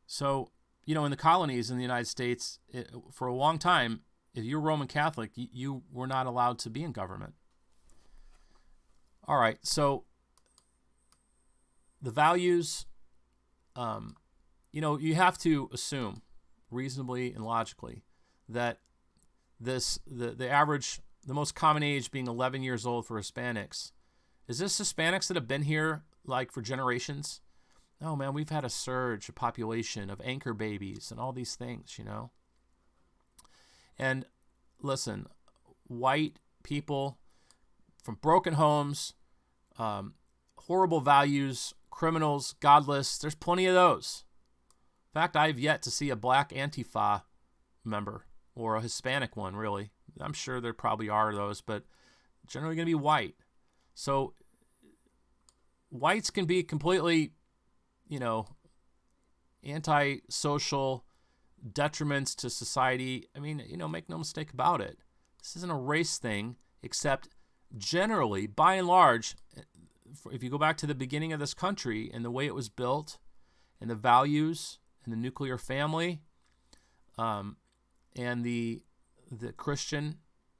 Speaker 1: So, in the colonies in the United States, for a long time, if you're Roman Catholic, you were not allowed to be in government. All right, so the values, you have to assume reasonably and logically that the average, the most common age being 11 years old for Hispanics. Is this Hispanics that have been here like for generations? Oh man, we've had a surge of population of anchor babies and all these things, And listen, white people from broken homes, horrible values, criminals, godless, there's plenty of those. In fact, I've yet to see a black Antifa member or a Hispanic one, really. I'm sure there probably are those, but generally going to be white. So whites can be completely, anti-social detriments to society. I mean, make no mistake about it. This isn't a race thing, except generally, by and large, if you go back to the beginning of this country and the way it was built and the values and the nuclear family and the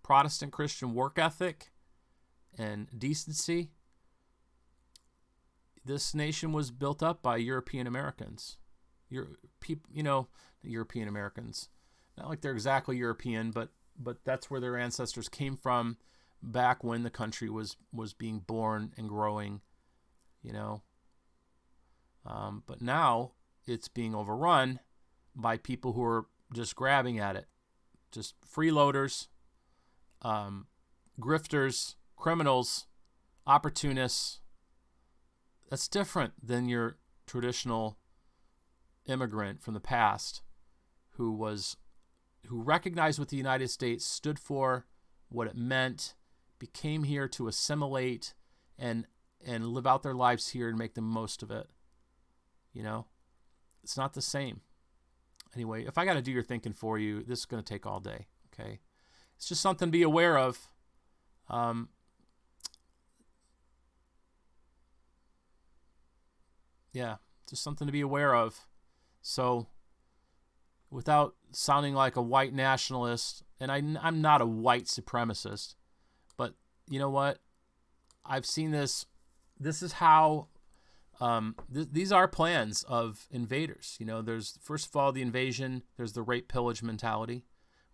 Speaker 1: Protestant Christian work ethic and decency, this nation was built up by European Americans. European Americans. Not like they're exactly European, but that's where their ancestors came from back when the country was being born and growing, But now it's being overrun by people who are just grabbing at it. Just freeloaders, grifters, criminals, opportunists. That's different than your traditional immigrant from the past who recognized what the United States stood for, what it meant, became here to assimilate and live out their lives here and make the most of it. It's not the same. Anyway, if I got to do your thinking for you, this is going to take all day, okay? It's just something to be aware of. Just something to be aware of. So, without sounding like a white nationalist, and I'm not a white supremacist, but you know what? I've seen this. This is how these are plans of invaders. There's, first of all, the invasion. There's the rape pillage mentality,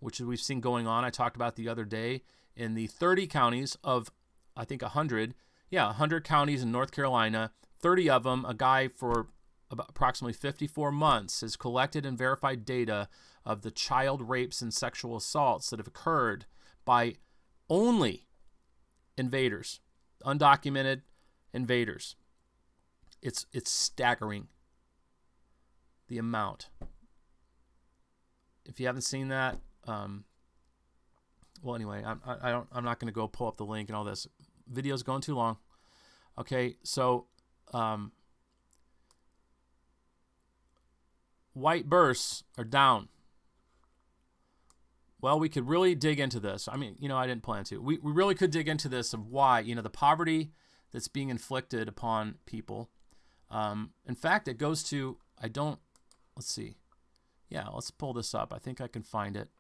Speaker 1: which we've seen going on. I talked about the other day in the 30 counties of, I think 100 counties in North Carolina. 30 of them, a guy for about approximately 54 months has collected and verified data of the child rapes and sexual assaults that have occurred by only invaders, undocumented invaders. It's staggering, the amount. If you haven't seen that, anyway, I'm not going to go pull up the link and all this. Video's going too long. Okay, so white births are down. Well, we could really dig into this. I mean, I didn't plan to. We really could dig into this of why, the poverty that's being inflicted upon people. In fact, it goes to, let's see. Yeah, let's pull this up. I think I can find it.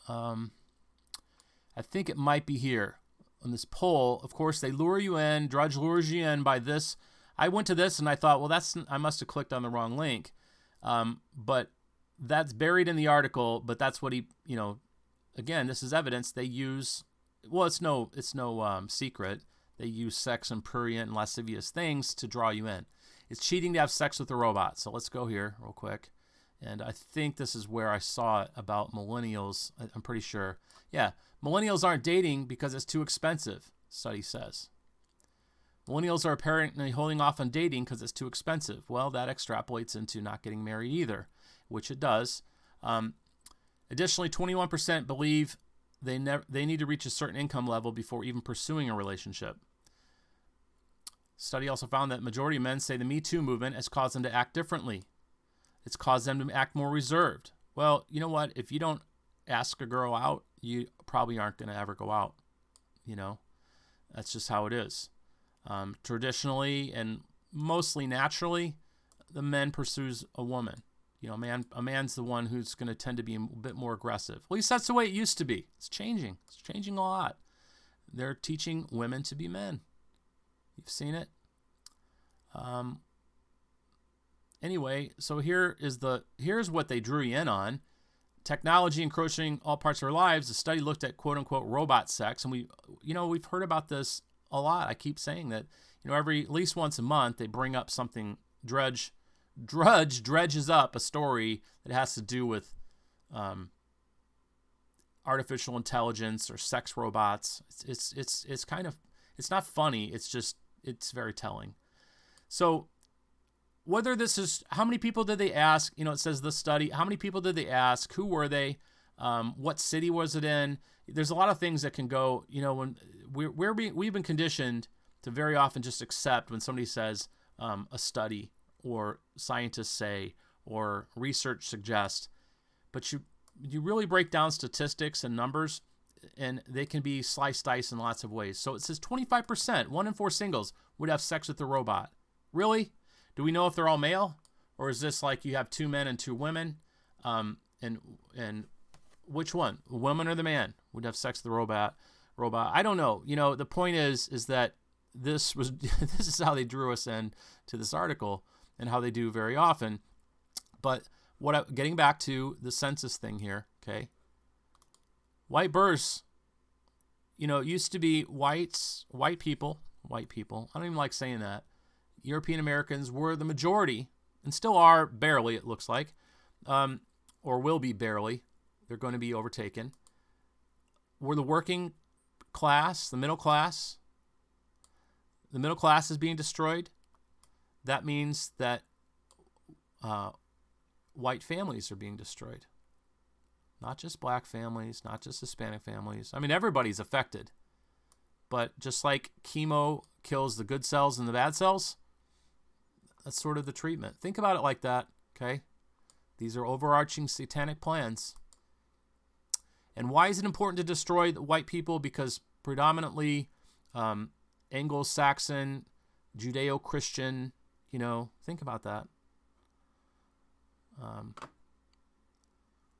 Speaker 1: I think it might be here on this poll. Of course, they lure you in. Drudge lures you in by this. I went to this and I thought, well, I must have clicked on the wrong link. But that's buried in the article. But that's what he, again, this is evidence. They use, well, it's no secret. They use sex and prurient and lascivious things to draw you in. It's cheating to have sex with a robot. So let's go here real quick. And I think this is where I saw it about millennials. I'm pretty sure. Yeah, millennials aren't dating because it's too expensive, study says. Millennials are apparently holding off on dating because it's too expensive. Well, that extrapolates into not getting married either, which it does. Additionally, 21% believe they need to reach a certain income level before even pursuing a relationship. Study also found that majority of men say the Me Too movement has caused them to act differently. It's caused them to act more reserved. Well, you know what? If you don't ask a girl out, you probably aren't going to ever go out. That's just how it is. Traditionally and mostly naturally, the man pursues a woman. A man's the one who's going to tend to be a bit more aggressive. At least that's the way it used to be. It's changing. It's changing a lot. They're teaching women to be men. You've seen it. Anyway, so here's what they drew you in on. Technology encroaching all parts of our lives. The study looked at quote unquote robot sex, and we've heard about this a lot. I keep saying that at least once a month they bring up something. Drudge dredges up a story that has to do with artificial intelligence or sex robots. It's not funny. It's very telling. So whether this is, how many people did they ask? It says the study, how many people did they ask? Who were they? What city was it in? There's a lot of things that can go, when we've been conditioned to very often just accept when somebody says a study or scientists say or research suggests, but you really break down statistics and numbers and they can be sliced dice in lots of ways. So it says 25%, 1 in 4 singles would have sex with a robot. Really? Do we know if they're all male? Or is this like you have 2 men and 2 women? And which one? The woman or the man would have sex with the robot? I don't know. The point is that this is how they drew us in to this article and how they do very often. But getting back to the census thing here, okay? White births, used to be white people. I don't even like saying that. European Americans were the majority and still are barely, it looks like, or will be barely. They're going to be overtaken. We're the working class, the middle class. The middle class is being destroyed. That means that white families are being destroyed. Not just black families, not just Hispanic families. I mean, everybody's affected. But just like chemo kills the good cells and the bad cells, that's sort of the treatment. Think about it like that, okay? These are overarching satanic plans. And why is it important to destroy the white people? Because predominantly Anglo-Saxon, Judeo-Christian, think about that.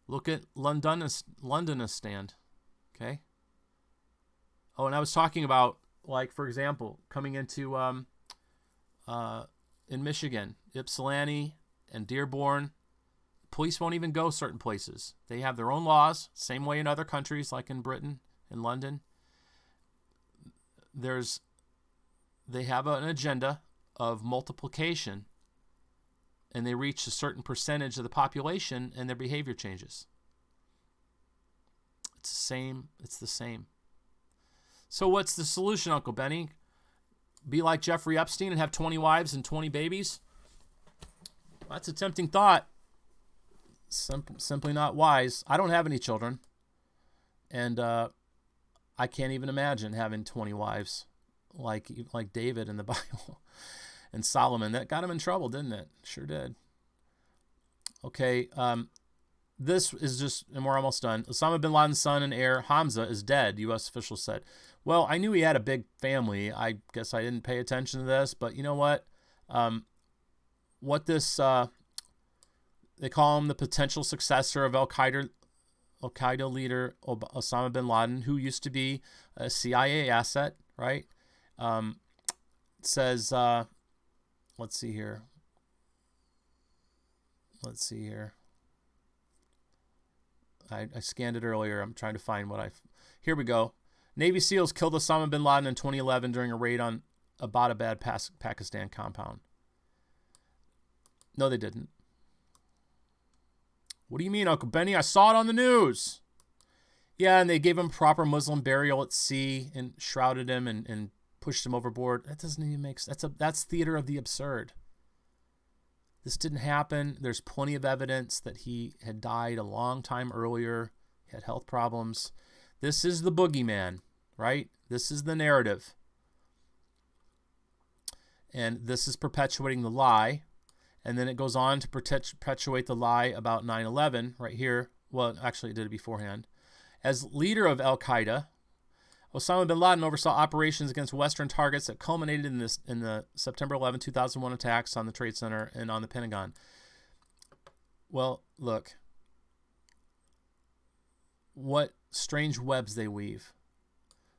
Speaker 1: Look at Londonistan, okay? Oh, and I was talking about, like, for example, coming into in Michigan, Ypsilanti and Dearborn, police won't even go certain places. They have their own laws, same way in other countries like in Britain and London. They have an agenda of multiplication, and they reach a certain percentage of the population and their behavior changes. It's the same. So what's the solution, Uncle Benny? Be like Jeffrey Epstein and have 20 wives and 20 babies? That's a tempting thought. Simply not wise. I don't have any children. And I can't even imagine having 20 wives like David in the Bible and Solomon. That got him in trouble, didn't it? Sure did. Okay, this is just, and we're almost done. Osama bin Laden's son and heir, Hamza, is dead, U.S. officials said. Well, I knew he had a big family. I guess I didn't pay attention to this, but you know what? They call him the potential successor of Al-Qaeda leader Osama bin Laden, who used to be a CIA asset, right? It says, let's see here. I scanned it earlier. I'm trying to find here we go. Navy SEALs killed Osama bin Laden in 2011 during a raid on Abideth, Pakistan compound. No, they didn't. What do you mean, Uncle Benny? I saw it on the news. Yeah, and they gave him proper Muslim burial at sea and shrouded him and pushed him overboard. That doesn't even make sense. That's theater of the absurd. This didn't happen. There's plenty of evidence that he had died a long time earlier. He had health problems. This is the boogeyman, right? This is the narrative. And this is perpetuating the lie. And then it goes on to perpetuate the lie about 9/11 right here. Well, actually, it did it beforehand. As leader of Al-Qaeda, Osama bin Laden oversaw operations against Western targets that culminated in the September 11, 2001 attacks on the Trade Center and on the Pentagon. Well, look. What strange webs they weave.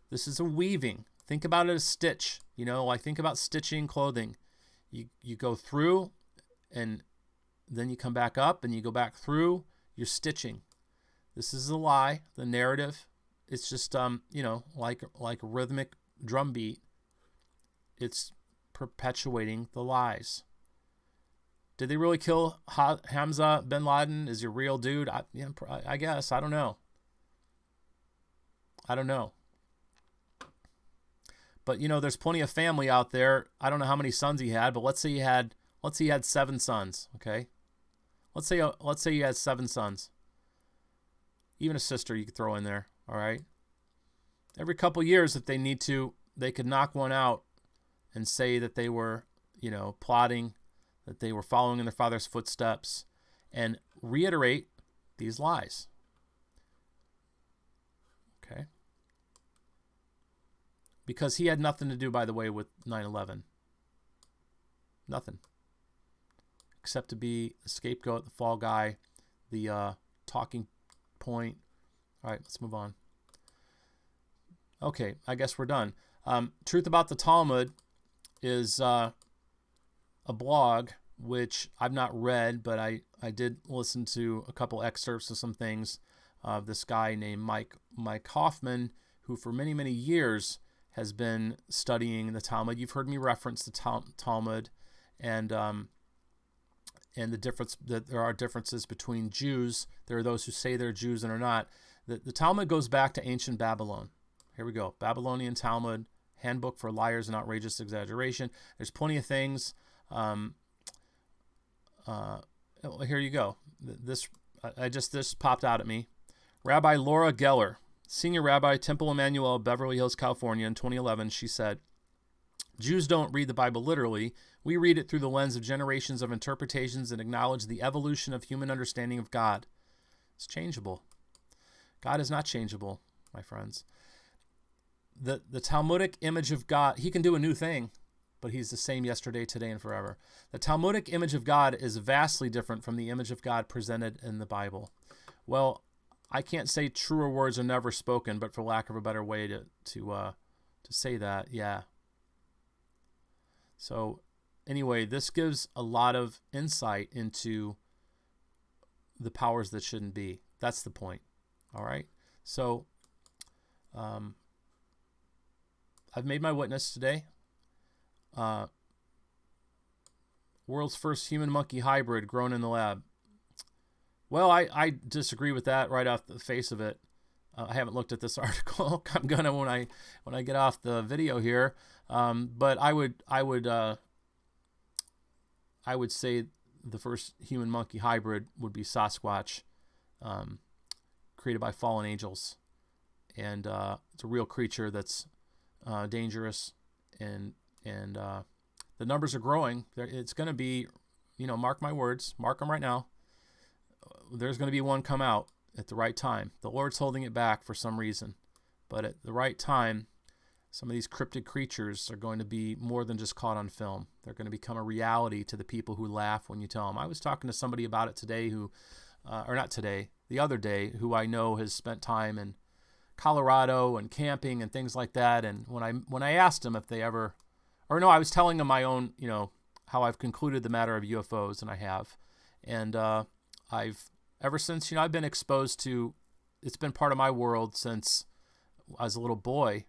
Speaker 1: This is a weaving. Think about it as stitch. Like think about stitching clothing. You go through, and then you come back up, and you go back through. You're stitching. This is a lie. The narrative. It's just like a rhythmic drum beat. It's perpetuating the lies. Did they really kill Hamza bin Laden? Is he a real dude? I guess. I don't know. But there's plenty of family out there. I don't know how many sons he had, but let's say he had 7 sons. Okay, let's say he had 7 sons. Even a sister you could throw in there. All right. Every couple years, if they need to, they could knock one out and say that they were, plotting, that they were following in their father's footsteps, and reiterate these lies. Okay. Because he had nothing to do, by the way, with 9/11. Nothing. Except to be the scapegoat, the fall guy, the talking point. All right, let's move on. Okay, I guess we're done. Truth About the Talmud is a blog which I've not read, but I did listen to a couple excerpts of some things of this guy named Mike Hoffman, who for many, many years has been studying the Talmud. You've heard me reference the Talmud and the difference that there are differences between Jews. There are those who say they're Jews and are not. The Talmud goes back to ancient Babylon. Here we go. Babylonian Talmud, Handbook for Liars and Outrageous Exaggeration. There's plenty of things. Here you go. This popped out at me. Rabbi Laura Geller, Senior Rabbi, Temple Emmanuel, Beverly Hills, California, in 2011, she said, Jews don't read the Bible literally. We read it through the lens of generations of interpretations and acknowledge the evolution of human understanding of God. It's changeable. God is not changeable, my friends. The Talmudic image of God, he can do a new thing, but he's the same yesterday, today, and forever. The Talmudic image of God is vastly different from the image of God presented in the Bible. Well, I can't say truer words are never spoken, but for lack of a better way to say that, yeah. So anyway, this gives a lot of insight into the powers that shouldn't be. That's the point. All right. So I've made my witness today. World's first human-monkey hybrid grown in the lab. Well, I disagree with that right off the face of it. I haven't looked at this article. I'm gonna when I get off the video here. But I would say the first human-monkey hybrid would be Sasquatch, created by fallen angels, and it's a real creature that's dangerous, and the numbers are growing. It's going to be, mark my words, mark them right now. There's going to be one come out at the right time. The Lord's holding it back for some reason, but at the right time, some of these cryptid creatures are going to be more than just caught on film. They're going to become a reality to the people who laugh when you tell them. I was talking to somebody about it today the other day, who I know has spent time in Colorado and camping and things like that. And when I asked them if they ever, I was telling them my own, how I've concluded the matter of UFOs, and I have. And ever since, I've been exposed to, it's been part of my world since I was a little boy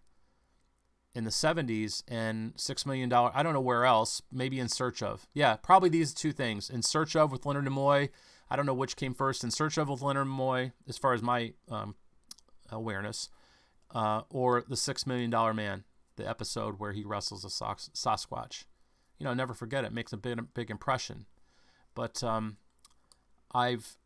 Speaker 1: in the 70s, and $6 Million, I don't know where else, maybe In Search Of. Yeah, probably these two things. In Search Of with Leonard Nimoy. I don't know which came first, In Search of with Leonard Nimoy, as far as my awareness, or The $6 Million Man, the episode where he wrestles a Sasquatch. Never forget it. Makes a big impression. But I've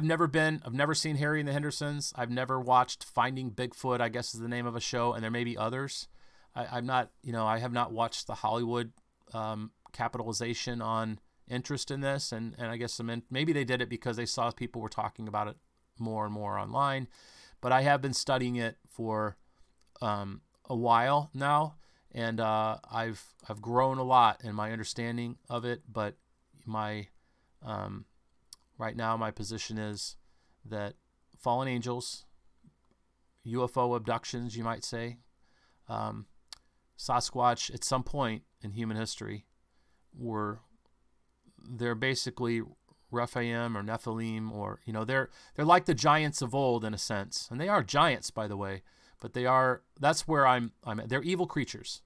Speaker 1: never seen Harry and the Hendersons. I've never watched Finding Bigfoot, I guess is the name of a show, and there may be others. I have not watched the Hollywood capitalization on interest in this, and I guess maybe they did it because they saw people were talking about it more and more online. But I have been studying it for a while now, and I've grown a lot in my understanding of it. But my right now my position is that fallen angels, UFO abductions, you might say, Sasquatch at some point in human history they're basically Rephaim or Nephilim, or they're like the giants of old in a sense, and they are giants, by the way. But that's where I'm at. They're evil creatures.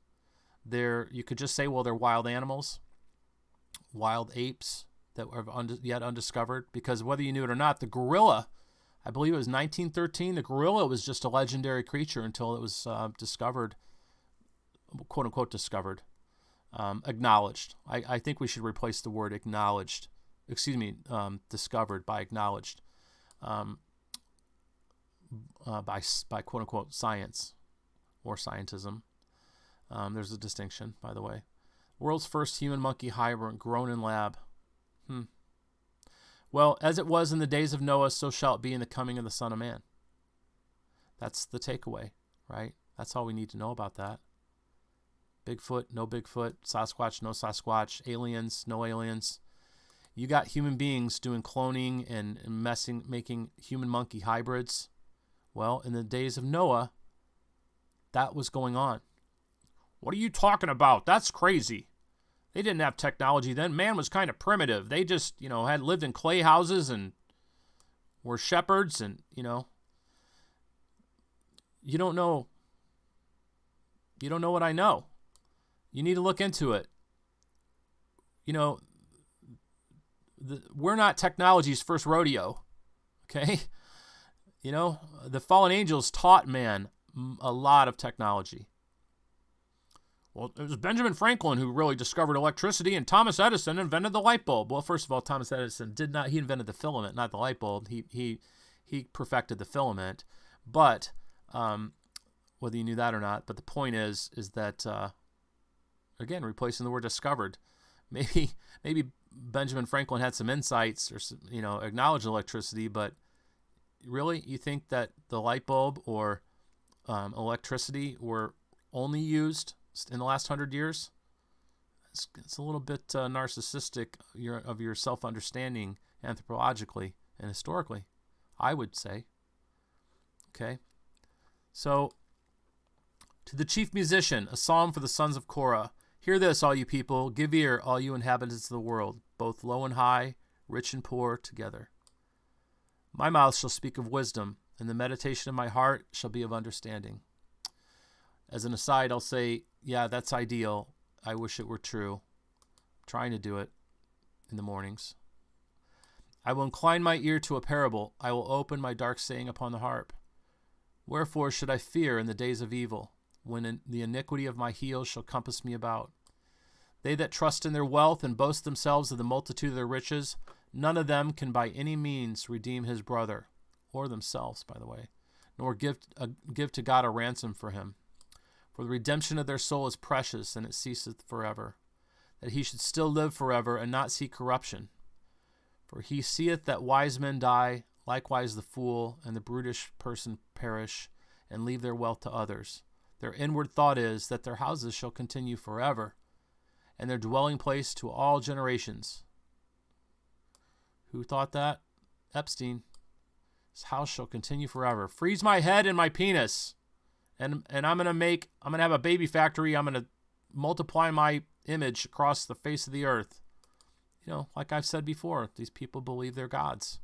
Speaker 1: You could just say, well, they're wild animals, wild apes that are yet undiscovered. Because whether you knew it or not, the gorilla, I believe it was 1913. The gorilla was just a legendary creature until it was discovered, quote unquote discovered. Acknowledged. I think we should replace the word acknowledged. Discovered by acknowledged. By quote unquote science or scientism. There's a distinction, by the way. World's first human monkey hybrid grown in lab. Well, as it was in the days of Noah, so shall it be in the coming of the Son of Man. That's the takeaway, right? That's all we need to know about that. Bigfoot, no Bigfoot, Sasquatch, no Sasquatch, aliens, no aliens. You got human beings doing cloning and making human monkey hybrids. Well, in the days of Noah, that was going on. What are you talking about? That's crazy. They didn't have technology then. Man was kind of primitive. They just, had lived in clay houses and were shepherds, and, you don't know. You don't know what I know. You need to look into it. We're not technology's first rodeo, okay? The fallen angels taught man a lot of technology. Well, it was Benjamin Franklin who really discovered electricity, and Thomas Edison invented the light bulb. Well, first of all, Thomas Edison he invented the filament, not the light bulb. He perfected the filament. But whether you knew that or not, but the point is that again, replacing the word discovered. Maybe Benjamin Franklin had some insights or acknowledged electricity, but really, you think that the light bulb or electricity were only used in the last 100 years? It's a little bit narcissistic of your self-understanding anthropologically and historically, I would say. Okay, so to the chief musician, a psalm for the sons of Korah. Hear this, all you people. Give ear, all you inhabitants of the world, both low and high, rich and poor, together. My mouth shall speak of wisdom, and the meditation of my heart shall be of understanding. As an aside, I'll say, yeah, that's ideal. I wish it were true. I'm trying to do it in the mornings. I will incline my ear to a parable. I will open my dark saying upon the harp. Wherefore should I fear in the days of evil, when the iniquity of my heels shall compass me about? They that trust in their wealth and boast themselves of the multitude of their riches, none of them can by any means redeem his brother, or themselves, by the way, nor give to God a ransom for him. For the redemption of their soul is precious, and it ceaseth forever, that he should still live forever and not see corruption. For he seeth that wise men die, likewise the fool and the brutish person perish, and leave their wealth to others. Their inward thought is that their houses shall continue forever, and their dwelling place to all generations. Who thought that? Epstein. His house shall continue forever. Freeze my head and my penis, and I'm gonna have a baby factory. I'm gonna multiply my image across the face of the earth. Like I've said before, these people believe they're gods.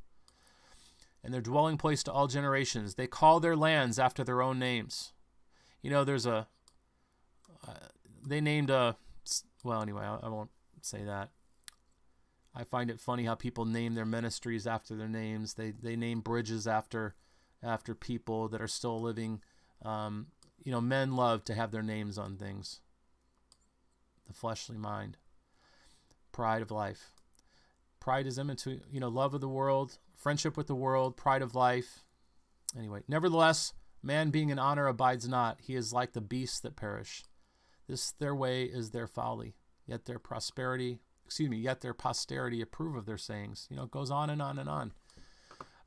Speaker 1: And their dwelling place to all generations. They call their lands after their own names. There's they named well, anyway, I won't say that. I find it funny how people name their ministries after their names. They name bridges after people that are still living. Men love to have their names on things. The fleshly mind. Pride of life. Pride is immature, love of the world, friendship with the world, pride of life. Anyway, nevertheless, man being in honor abides not. He is like the beasts that perish. This their way is their folly. Yet their posterity approve of their sayings. It goes on and on and on.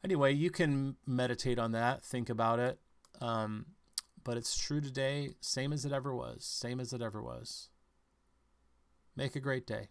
Speaker 1: Anyway, you can meditate on that, think about it. But it's true today, same as it ever was. Make a great day.